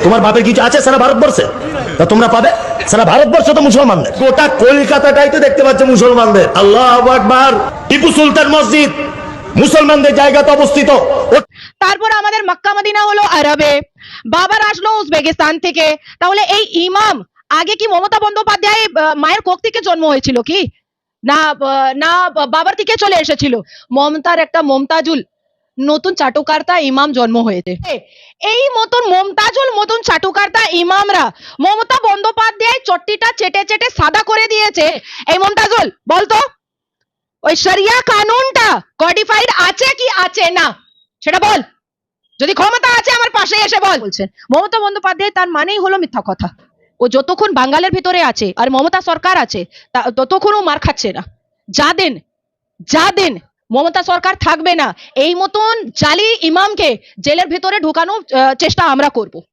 তোমার বাপের কিছু আছে সারা ভারতবর্ষে? তা তোমরা পাবে? সারা ভারতবর্ষ তো মুসলমানদের, গোটা কলকাতাটাই তো দেখতে পাচ্ছে মুসলমানদের। আল্লাহু আকবার। টিপু সুলতান মসজিদ মুসলমানদের জায়গাতে অবস্থিত। তারপর আমাদের মক্কা মদিনা হলো আরবে, বাবার আসলো উজবেকিস্তান থেকে। তাহলে এই ইমাম আগে কি মমতা বন্দ্যোপাধ্যায় মায়ের কোখ থেকে জন্ম হয়েছিল কি না? না বাবার থেকে চলে এসেছিল? মমতার একটা মমতাজুল নতুন চাটুকার্তা ইমাম জন্ম হয়েছে। এই মতন মমতাজুল মতন চাটুকার্তা ইমামরা মমতা বন্দ্যোপাধ্যায় চট্টিটা চেটে চেটে সাদা করে দিয়েছে। এই মমতাজুল বলতো ওই শরিয়া কানুনটা কডিফাইড আছে কি আছে না সেটা বল। যদি ক্ষমতা আছে আমার পাশে এসে বল। বলছেন মমতা বন্দ্যোপাধ্যায়, তার মানেই হলো মিথ্যা কথা। ও যতক্ষণ বাঙালের ভিতরে আছে আর মমতা সরকার আছে ততক্ষণ ও মার খাচ্ছে না। যা দিন মমতা সরকার থাকবে না, এই মতন জালি ইমামকে জেলের ভিতরে ঢুকানোর চেষ্টা আমরা করব।